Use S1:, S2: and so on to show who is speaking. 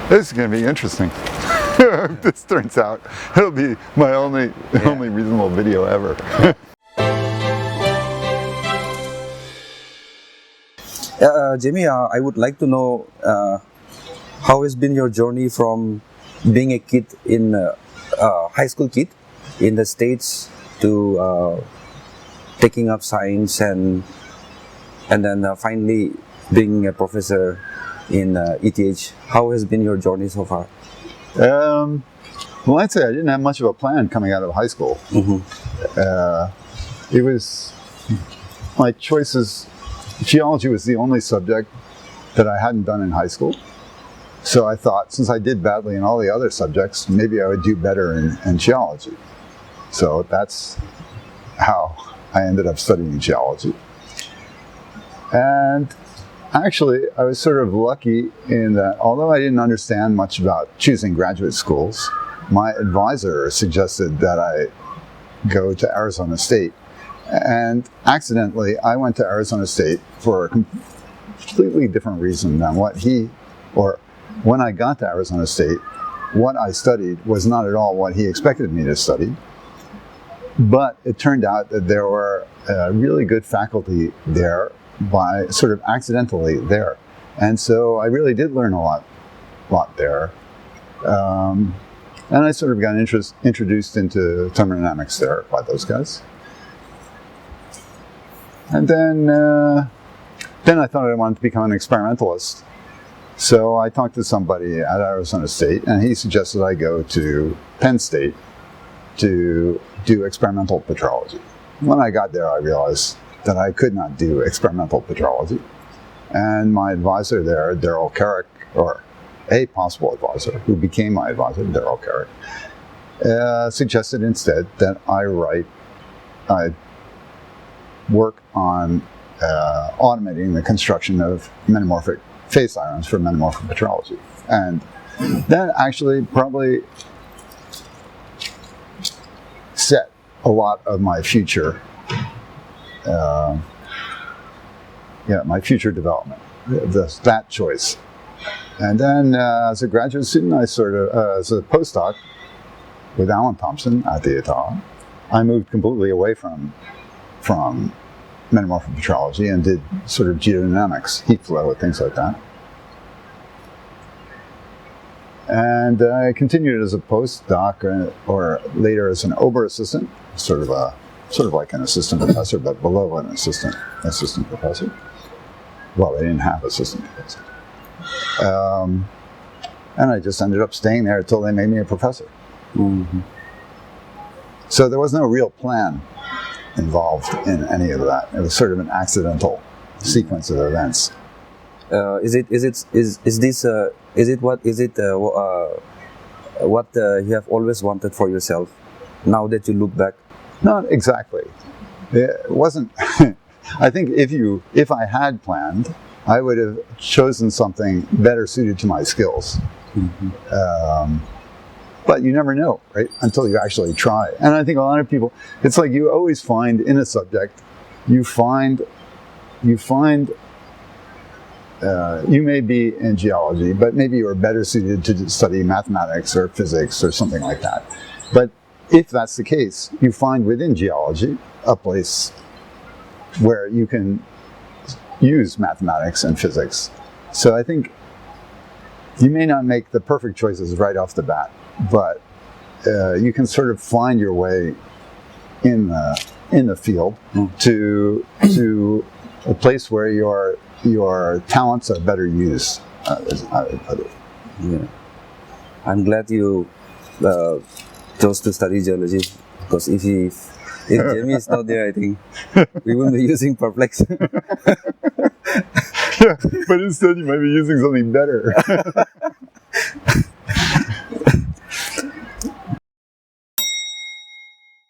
S1: This is going to be interesting. This turns out it'll be my only reasonable video ever.
S2: Jamie, I would like to know how has been your journey from being a kid in high school kid in the States to taking up science and then finally being a professor in ETH. How has been your journey so far?
S1: Well, I'd say I didn't have much of a plan coming out of high school. It was my choices. Geology was the only subject that I hadn't done in high school. So I thought, since I did badly in all the other subjects, maybe I would do better in geology. So that's how I ended up studying geology. And actually, I was sort of lucky in that, although I didn't understand much about choosing graduate schools, my advisor suggested that I go to Arizona State. And accidentally, I went to Arizona State for a completely different reason than when I got to Arizona State, what I studied was not at all what he expected me to study. But it turned out that there were really good faculty there by sort of accidentally there. And so I really did learn a lot there. And I sort of got introduced into thermodynamics there by those guys. And then I thought I wanted to become an experimentalist. So I talked to somebody at Arizona State, and he suggested I go to Penn State to do experimental petrology. When I got there, I realized that I could not do experimental petrology. And my advisor there, Darryl Carrick, or a possible advisor, who became my advisor, Darryl Carrick, suggested instead that I work on automating the construction of metamorphic phase diagrams for metamorphic petrology. And that actually probably set a lot of my future, my future development, that choice. And then as a graduate student, as a postdoc with Alan Thompson at the AD, I moved completely away from metamorphic petrology and did sort of geodynamics, heat flow, things like that. And I continued as a postdoc, or later as an Ober assistant, sort of like an assistant professor, but below an assistant professor. Well, they didn't have assistant professor. And I just ended up staying there until they made me a professor. So there was no real plan involved in any of that. It was sort of an accidental sequence of events.
S2: Is it what you have always wanted for yourself? Now that you look back,
S1: not exactly. It wasn't. I think if I had planned, I would have chosen something better suited to my skills. But you never know, right? Until you actually try. And I think a lot of people, it's like you always find in a subject, you may be in geology, but maybe you're better suited to study mathematics or physics or something like that. But if that's the case, you find within geology a place where you can use mathematics and physics. So I think you may not make the perfect choices right off the bat, but you can sort of find your way in the field to a place where your talents are better used, as I would put it.
S2: Yeah. I'm glad you chose to study geology, because if Jamie is not there, I think we wouldn't be using Perplex.
S1: Yeah, but instead you might be using something better.